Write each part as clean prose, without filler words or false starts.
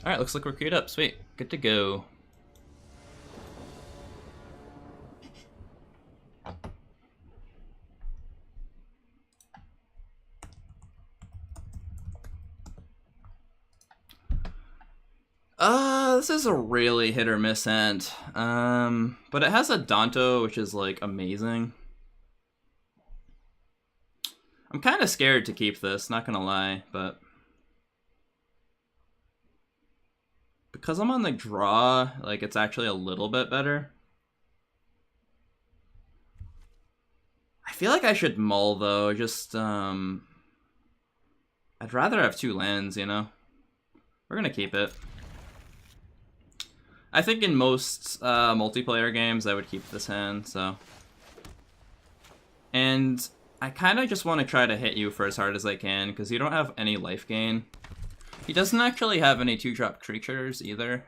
Alright, looks like we're queued up. Sweet. Good to go. This is a really hit or miss hand. But it has a Danto, which is like amazing. I'm kind of scared to keep this, not gonna lie, but because I'm on the draw, like it's actually a little bit better. I feel like I should mull though, just I'd rather have 2 lands, you know? We're gonna keep it. I think in most multiplayer games I would keep this hand, so. And I kind of just want to try to hit you for as hard as I can, because you don't have any life gain. He doesn't actually have any 2-drop creatures either.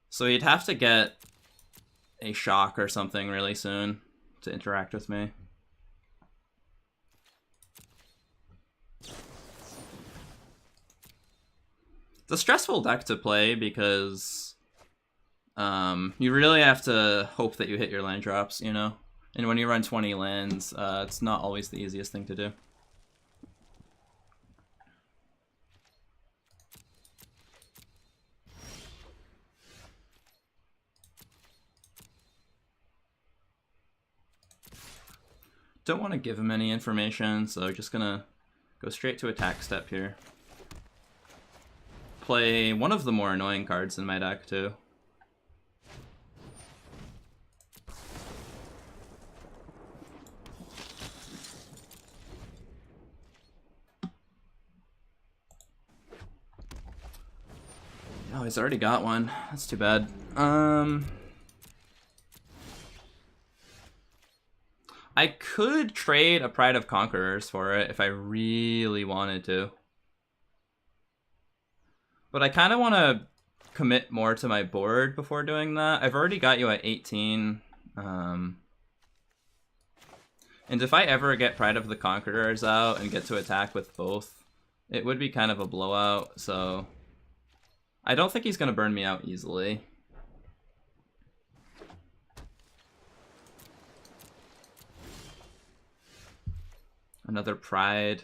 So he'd have to get a shock or something really soon to interact with me. It's a stressful deck to play because you really have to hope that you hit your land drops, you know? And when you run 20 lands, it's not always the easiest thing to do. Don't want to give him any information, so just gonna go straight to attack step here. Play one of the more annoying cards in my deck, too. Oh, he's already got one. That's too bad. I could trade a Pride of Conquerors for it if I really wanted to. But I kind of want to commit more to my board before doing that. I've already got you at 18. And if I ever get Pride of the Conquerors out and get to attack with both, it would be kind of a blowout, so I don't think he's going to burn me out easily. Another Pride.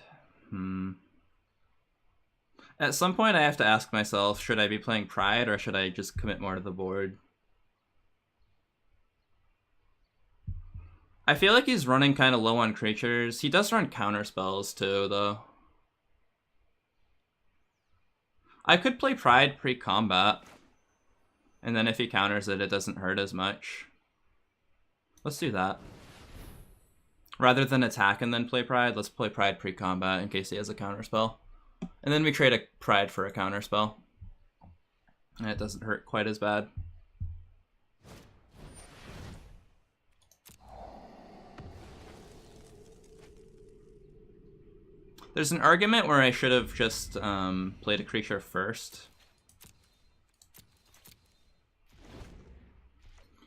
At some point I have to ask myself, should I be playing Pride or should I just commit more to the board? I feel like he's running kind of low on creatures. He does run counter spells too, though. I could play Pride pre-combat, and then if he counters it, it doesn't hurt as much. Let's do that. Rather than attack and then play Pride, let's play Pride pre-combat in case he has a counter spell. And then we trade a Pride for a counter spell. And it doesn't hurt quite as bad. There's an argument where I should have just played a creature first.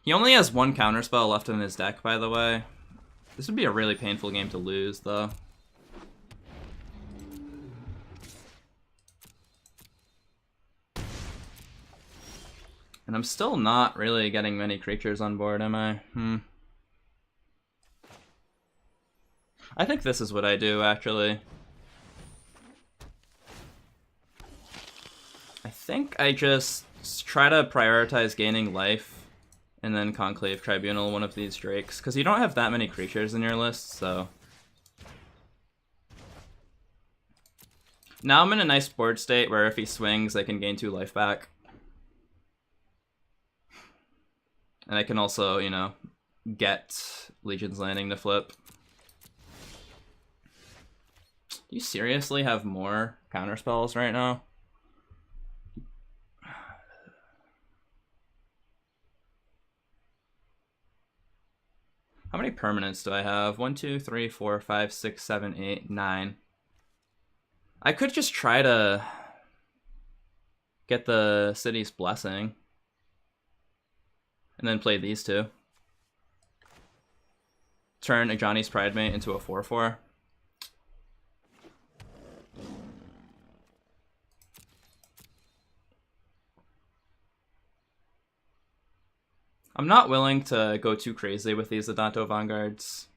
He only has 1 counterspell left in his deck, by the way. This would be a really painful game to lose, though. And I'm still not really getting many creatures on board, am I? I think this is what I do, actually. I think I just try to prioritize gaining life and then Conclave Tribunal one of these Drakes, because you don't have that many creatures in your list, so. Now I'm in a nice board state where if he swings, I can gain 2 life back. And I can also, you know, get Legion's Landing to flip. Do you seriously have more counterspells right now? How many permanents do I have? 1, 2, 3, 4, 5, 6, 7, 8, 9. I could just try to get the City's Blessing. And then play these 2. Turn a Johnny's Pridemate into a 4/4. I'm not willing to go too crazy with these Adanto Vanguards.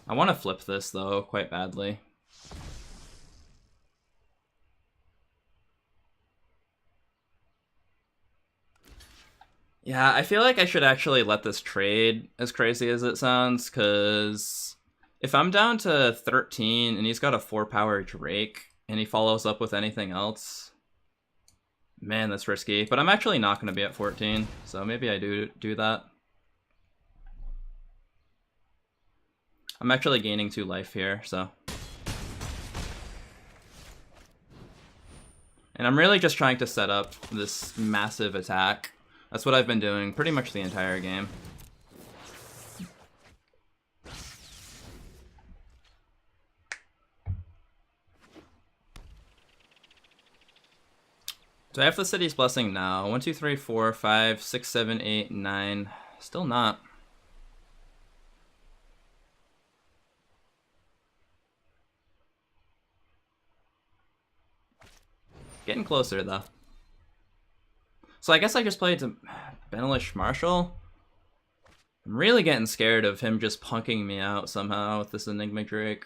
I want to flip this, though, quite badly. Yeah, I feel like I should actually let this trade, as crazy as it sounds, because if I'm down to 13 and he's got a 4-power Drake and he follows up with anything else, man, that's risky. But I'm actually not going to be at 14, so maybe I do that. I'm actually gaining 2 life here, so. And I'm really just trying to set up this massive attack. That's what I've been doing pretty much the entire game. Do I have the City's Blessing now? 1, 2, 3, 4, 5, 6, 7, 8, 9. Still not. Getting closer, though. So I guess I just played to Benelish Marshall. I'm really getting scared of him just punking me out somehow with this Enigma Drake.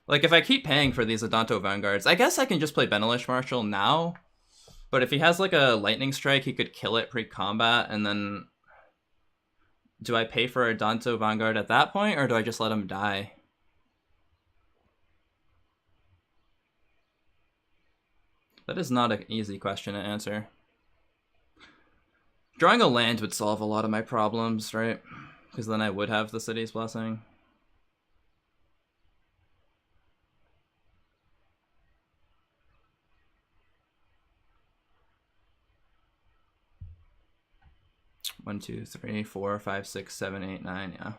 Like, if I keep paying for these Adanto Vanguards, I guess I can just play Benelish Marshall now. But if he has, like, a Lightning Strike, he could kill it pre-combat, and then... Do I pay for Adanto Vanguard at that point, or do I just let him die? That is not an easy question to answer. Drawing a land would solve a lot of my problems, right? Because then I would have the City's Blessing. One, 2, 3, 4, 5, 6, 7, 8, 9, yeah.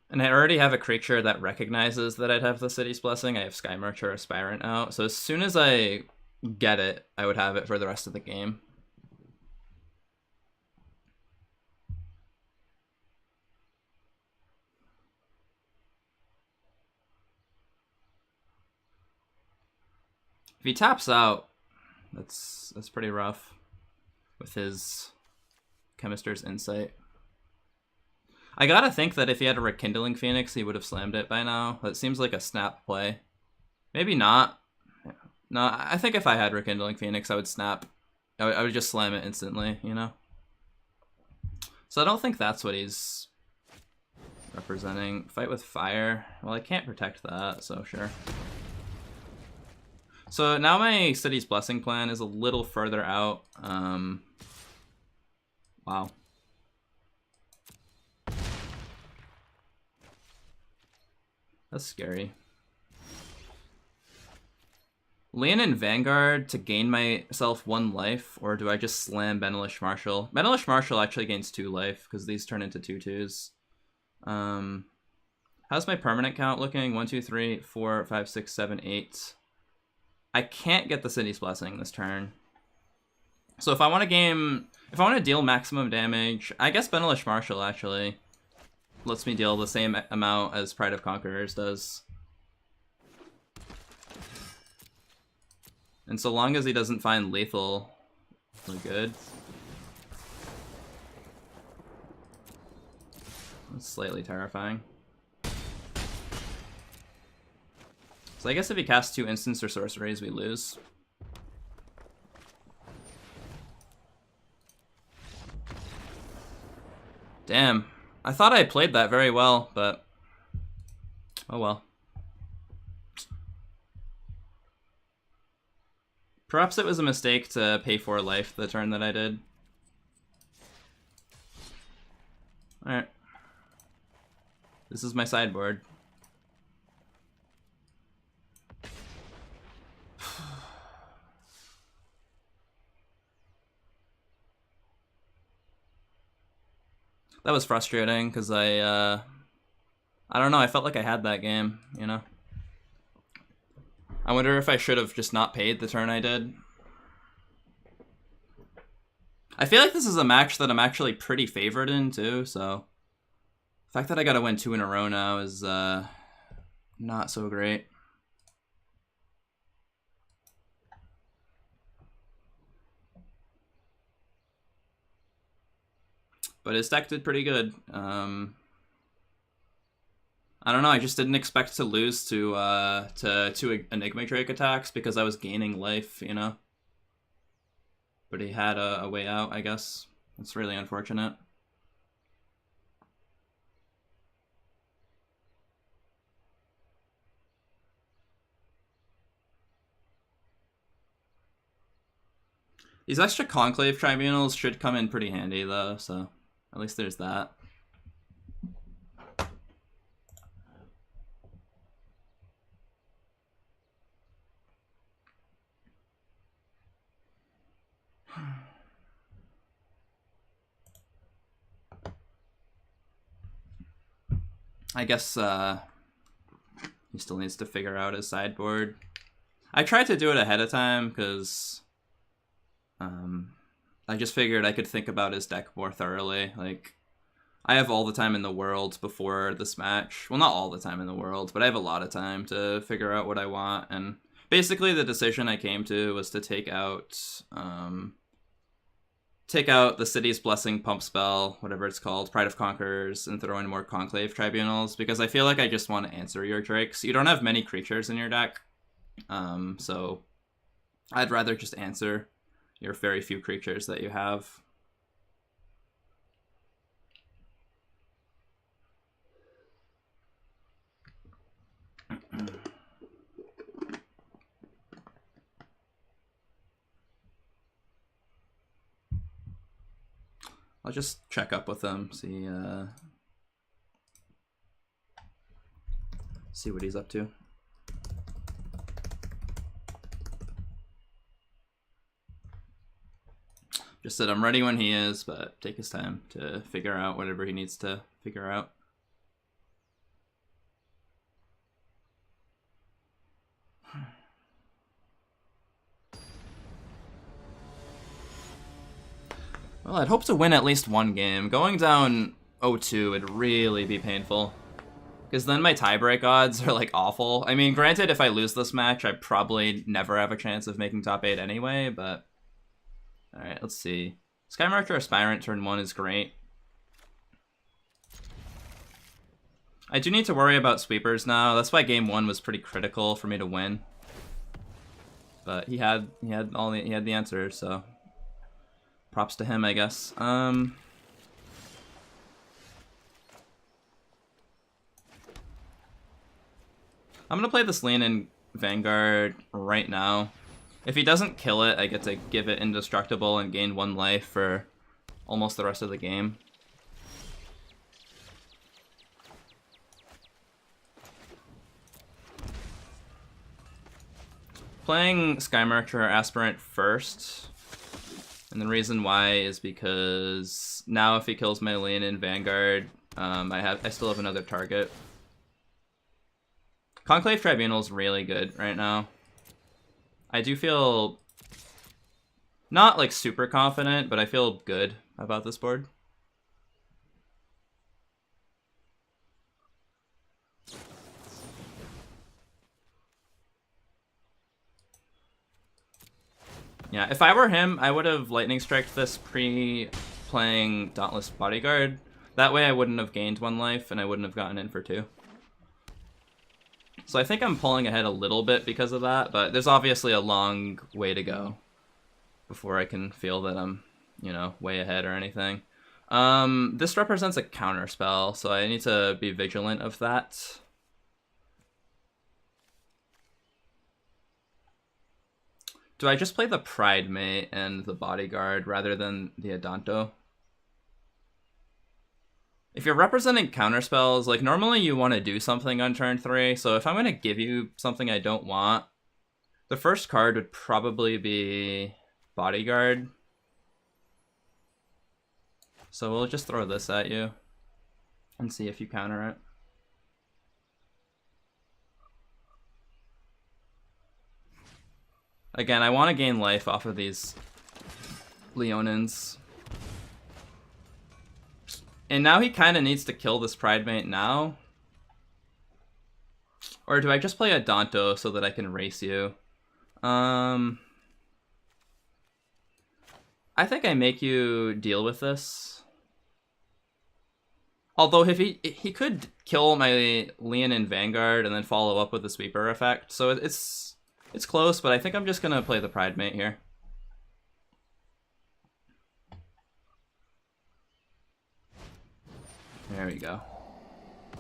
And I already have a creature that recognizes that I'd have the City's Blessing. I have Skymarch or Aspirant out. So as soon as I get it, I would have it for the rest of the game. If he taps out, that's pretty rough with his Chemister's Insight. I gotta think that if he had a Rekindling Phoenix, he would have slammed it by now. That seems like a snap play. Maybe not. No, I think if I had Rekindling Phoenix, I would snap. I would just slam it instantly, you know? So I don't think that's what he's representing. Fight with fire. Well, I can't protect that, so sure. So now my City's Blessing plan is a little further out. Wow. That's scary. Lean in Vanguard to gain myself 1 life, or do I just slam Benelish Marshall? Benelish Marshall actually gains 2 life, because these turn into 2/2s. How's my permanent count looking? 1, 2, 3, 4, 5, 6, 7, 8. I can't get the City's Blessing this turn. So if I want to deal maximum damage, I guess Benelish Marshall actually lets me deal the same amount as Pride of Conquerors does. And so long as he doesn't find lethal, we're good. That's slightly terrifying. So I guess if he casts 2 instants or sorceries, we lose. Damn. I thought I played that very well, but oh well. Perhaps it was a mistake to pay 4 life the turn that I did. Alright. This is my sideboard. That was frustrating, because I don't know, I felt like I had that game, you know? I wonder if I should have just not paid the turn I did. I feel like this is a match that I'm actually pretty favored in, too, so... The fact that I gotta win 2 in a row now is not so great. But his deck did pretty good. I don't know, I just didn't expect to lose to 2 Enigma Drake attacks because I was gaining life, you know? But he had a way out, I guess. It's really unfortunate. These extra Conclave Tribunals should come in pretty handy, though, so at least there's that. I guess he still needs to figure out his sideboard. I tried to do it ahead of time because I just figured I could think about his deck more thoroughly. Like, I have all the time in the world before this match. Well, not all the time in the world, but I have a lot of time to figure out what I want. And basically the decision I came to was to take out the City's Blessing pump spell, whatever it's called, Pride of Conquerors, and throw in more Conclave Tribunals, because I feel like I just want to answer your Drakes. You don't have many creatures in your deck, so I'd rather just answer your very few creatures that you have. I'll just check up with him, see what he's up to. Just said I'm ready when he is, but take his time to figure out whatever he needs to figure out. Well, I'd hope to win at least one game. Going down 0-2 would really be painful, because then my tiebreak odds are like awful. I mean, granted, if I lose this match, I probably never have a chance of making top 8 anyway, but alright, let's see. Skymarcher Aspirant turn 1 is great. I do need to worry about sweepers now. That's why game 1 was pretty critical for me to win. But he had the answer, so props to him, I guess. I'm gonna play this lane in Vanguard right now. If he doesn't kill it, I get to give it indestructible and gain 1 life for almost the rest of the game. Playing Skymarcher Aspirant first, and the reason why is because now if he kills my lane in Vanguard, I still have another target. Conclave Tribunal's really good right now. I do feel not like super confident, but I feel good about this board. Yeah, if I were him, I would have Lightning Striked this pre-playing Dauntless Bodyguard. That way I wouldn't have gained 1 life, and I wouldn't have gotten in for 2. So I think I'm pulling ahead a little bit because of that, but there's obviously a long way to go before I can feel that I'm, you know, way ahead or anything. This represents a counter spell, so I need to be vigilant of that. Do I just play the Pride Mate and the Bodyguard rather than the Adanto? If you're representing counterspells, like normally you want to do something on turn 3, so if I'm going to give you something I don't want, the first card would probably be Bodyguard. So we'll just throw this at you and see if you counter it. Again, I want to gain life off of these Leonins. And now he kind of needs to kill this Pride Mate now. Or do I just play a Danto so that I can race you? I think I make you deal with this. Although if he could kill my Leonin Vanguard and then follow up with the sweeper effect. So it's close, but I think I'm just gonna play the Pride Mate here. There we go.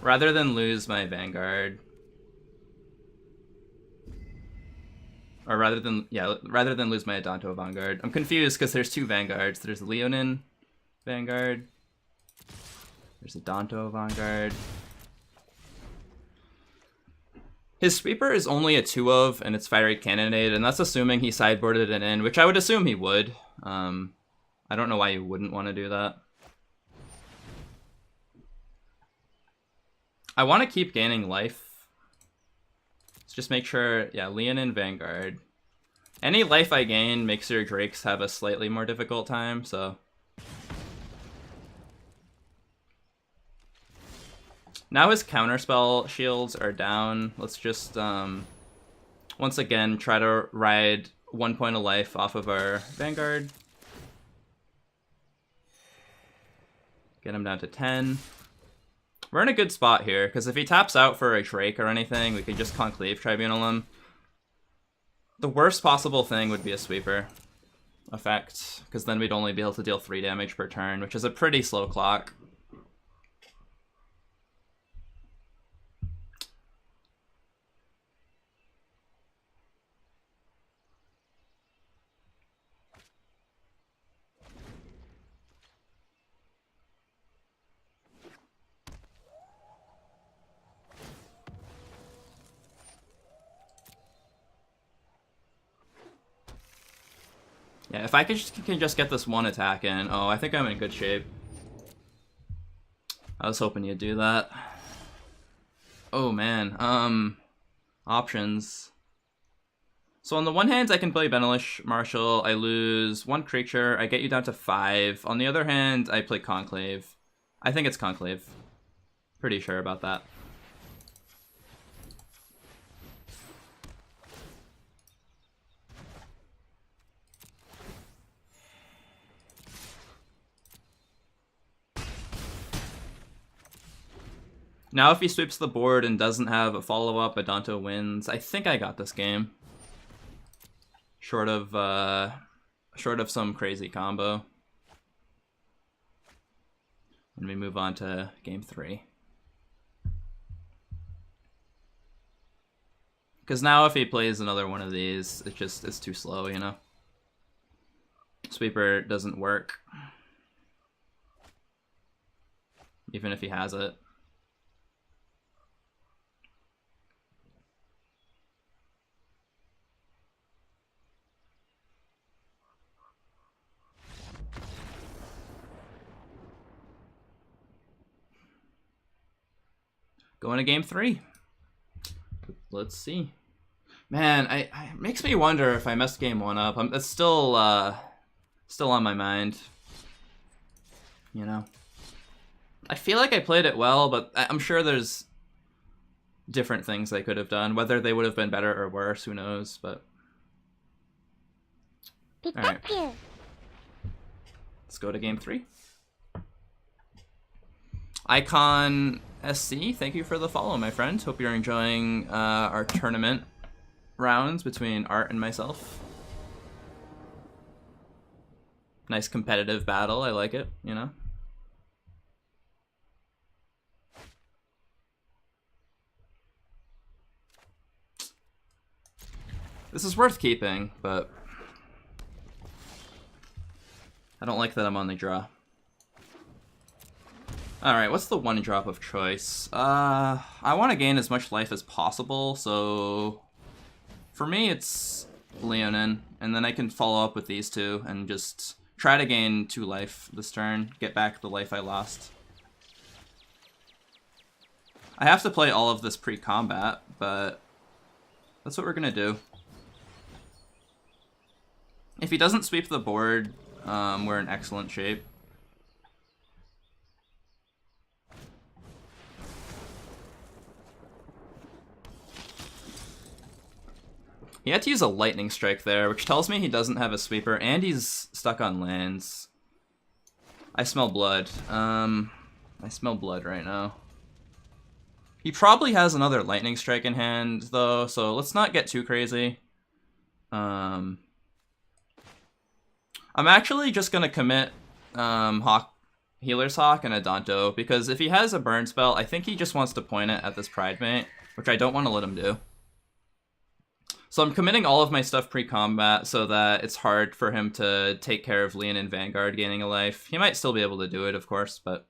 Rather than lose my Vanguard. Or rather than lose my Adanto Vanguard. I'm confused because there's two Vanguards. There's Leonin Vanguard. There's Adanto Vanguard. His sweeper is only a 2 of, and it's Fiery Cannonade, and that's assuming he sideboarded it in, which I would assume he would. I don't know why you wouldn't want to do that. I want to keep gaining life. Let's just make sure, yeah, Leonin Vanguard. Any life I gain makes your Drakes have a slightly more difficult time, so... Now his counterspell shields are down. Let's just, once again, try to ride 1 point of life off of our Vanguard. Get him down to 10. We're in a good spot here, because if he taps out for a Drake or anything, we could just Conclave Tribunal him. The worst possible thing would be a sweeper effect, because then we'd only be able to deal 3 damage per turn, which is a pretty slow clock. Yeah, if I can just get this one attack in. Oh, I think I'm in good shape. I was hoping you'd do that. Oh man, options. So on the one hand, I can play Benelish Marshal. I lose 1 creature. I get you down to 5. On the other hand, I play Conclave. I think it's Conclave. Pretty sure about that. Now if he sweeps the board and doesn't have a follow-up, Adanto wins. I think I got this game. Short of some crazy combo. And we move on to game 3. Because now if he plays another one of these, it's too slow, you know? Sweeper doesn't work. Even if he has it. Going to game 3. Let's see. Man, it makes me wonder if I messed game 1 up. It's still on my mind. You know. I feel like I played it well, but I'm sure there's different things I could have done. Whether they would have been better or worse, who knows, but... Alright. Let's go to game 3. Icon SC, thank you for the follow, my friend. Hope you're enjoying our tournament rounds between Art and myself. Nice competitive battle, I like it, you know? This is worth keeping, but I don't like that I'm on the draw. Alright, what's the 1 drop of choice? I want to gain as much life as possible, so for me it's Leonin, and then I can follow up with these 2 and just try to gain 2 life this turn, get back the life I lost. I have to play all of this pre-combat, but that's what we're gonna do. If he doesn't sweep the board, we're in excellent shape. He had to use a lightning strike there, which tells me he doesn't have a sweeper, and he's stuck on lands. I smell blood. I smell blood right now. He probably has another lightning strike in hand, though, so let's not get too crazy. I'm actually just gonna commit Healer's Hawk and a Danto, because if he has a burn spell, I think he just wants to point it at this Pride Mate, which I don't want to let him do. So I'm committing all of my stuff pre-combat so that it's hard for him to take care of Leon and Vanguard gaining a life. He might still be able to do it, of course, but...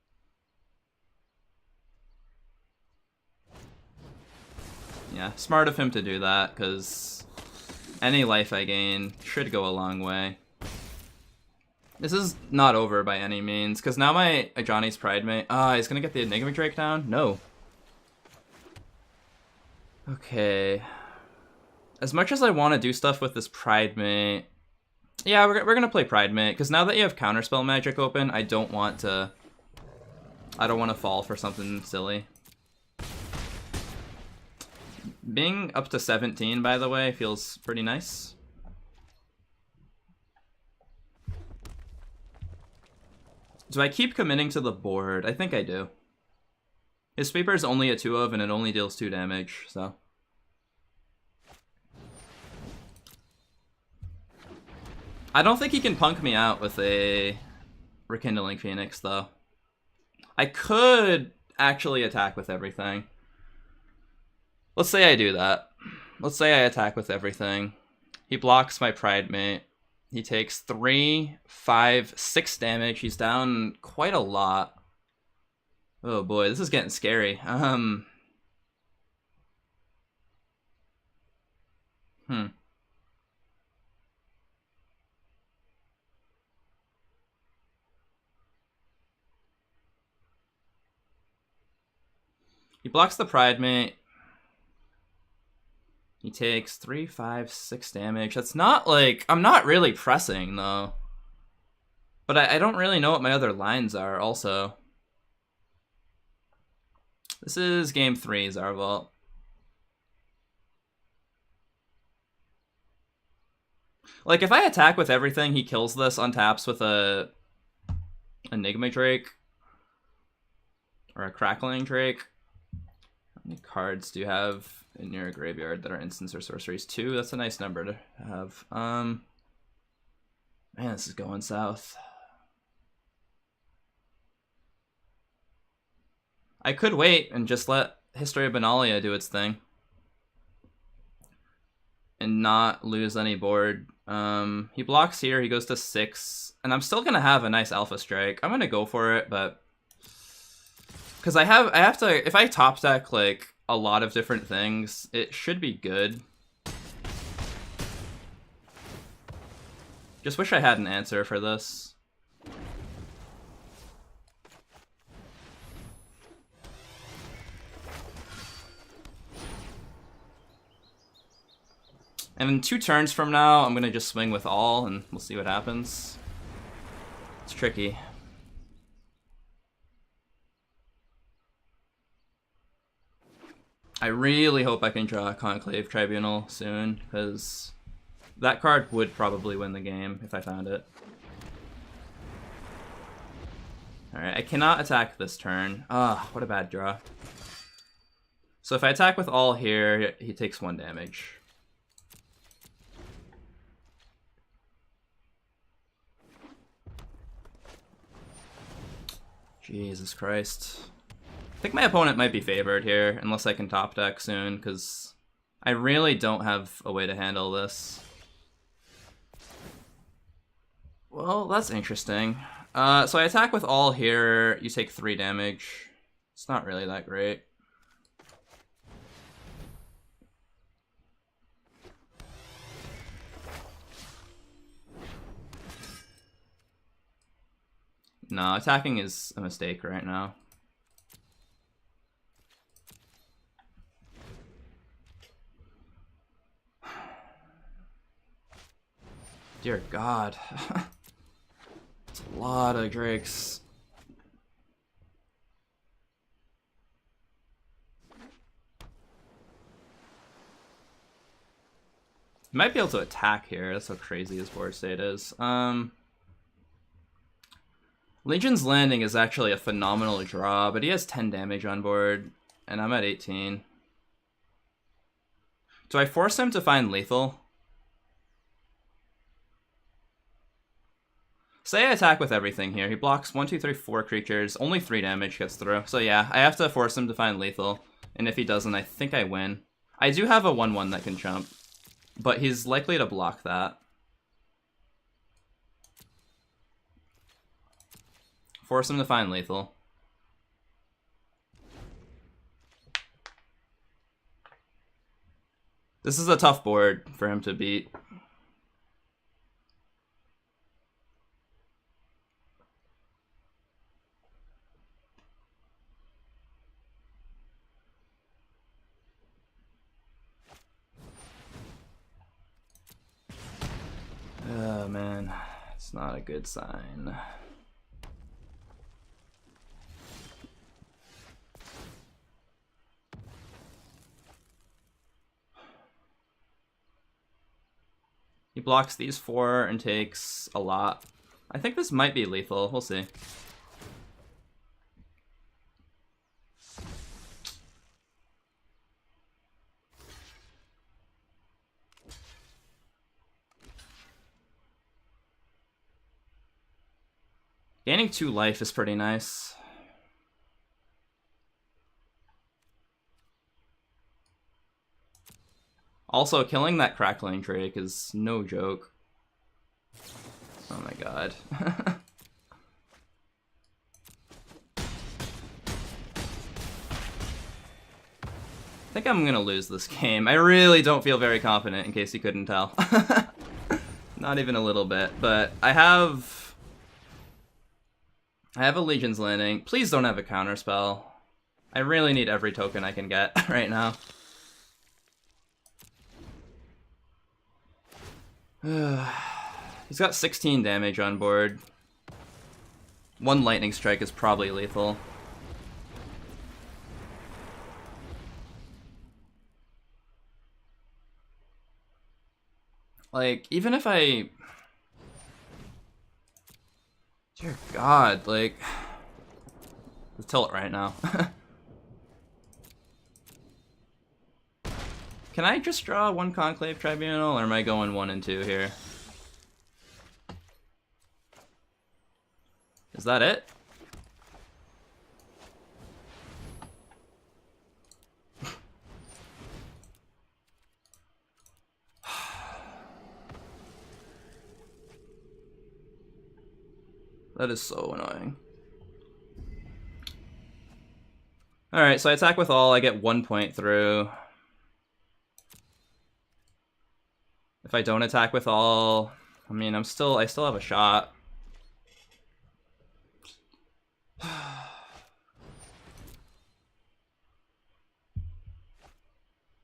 yeah, smart of him to do that, because any life I gain should go a long way. This is not over by any means, because now my Johnny's Pride Mate... he's gonna get the Enigma Drake down? No. Okay... as much as I want to do stuff with this Pride Mate... yeah, we're going to play Pride Mate, because now that you have Counterspell Magic open, I don't want to fall for something silly. Being up to 17, by the way, feels pretty nice. Do I keep committing to the board? I think I do. His Sweeper is only a 2-of, and it only deals 2 damage, so... I don't think he can punk me out with a Rekindling Phoenix, though. I could actually attack with everything. Let's say I do that. Let's say I attack with everything. He blocks my Pride Mate. He takes 3, 5, 6 damage. He's down quite a lot. Oh boy, this is getting scary. He blocks the Pride Mate. He takes 3, 5, 6 damage. That's not like... I'm not really pressing, though. But I don't really know what my other lines are, also. This is game 3, Zarvault. Like, if I attack with everything, he kills this on taps with a Enigma Drake. Or a Crackling Drake. How many cards do you have in your graveyard that are instants or sorceries? 2? That's a nice number to have. Man, this is going south. I could wait and just let History of Benalia do its thing. And not lose any board. He blocks here, he goes to 6. And I'm still gonna have a nice Alpha Strike. I'm gonna go for it, but... because I have to, if I top deck like a lot of different things, it should be good. Just wish I had an answer for this. And in 2 turns from now, I'm gonna just swing with all and we'll see what happens. It's tricky. I really hope I can draw a Conclave Tribunal soon, because that card would probably win the game if I found it. Alright, I cannot attack this turn. Ah, what a bad draw. So if I attack with all here, he takes 1 damage. Jesus Christ. I think my opponent might be favored here, unless I can top deck soon, because I really don't have a way to handle this. Well, that's interesting. So I attack with all here, you take 3 damage. It's not really that great. No, attacking is a mistake right now. Dear God. It's a lot of Drakes. He might be able to attack here. That's how crazy his board state is. Legion's Landing is actually a phenomenal draw, but he has 10 damage on board, and I'm at 18. Do I force him to find lethal? Say I attack with everything here. He blocks 1, 2, 3, 4 creatures. Only 3 damage gets through. So yeah, I have to force him to find lethal. And if he doesn't, I think I win. I do have a 1/1 that can jump, but he's likely to block that. Force him to find lethal. This is a tough board for him to beat. Oh man, it's not a good sign. He blocks these 4 and takes a lot. I think this might be lethal. We'll see. Gaining 2 life is pretty nice. Also, killing that Crackling Drake is no joke. Oh my god. I think I'm gonna lose this game. I really don't feel very confident, in case you couldn't tell. Not even a little bit, but I have a Legion's Landing. Please don't have a counterspell. I really need every token I can get right now. He's got 16 damage on board. 1 lightning strike is probably lethal. Like, even if I... Dear God, like... Let's tilt right now. Can I just draw 1 Conclave Tribunal, or am I going 1 and 2 here? Is that it? That is so annoying. Alright, so I attack with all, I get 1 point through. If I don't attack with all, I mean, I still have a shot.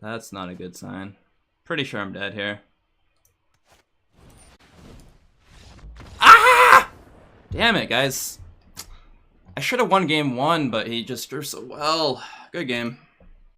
That's not a good sign. Pretty sure I'm dead here. Ah! Damn it, guys. I should have won game 1, but he just drew so well. Good game.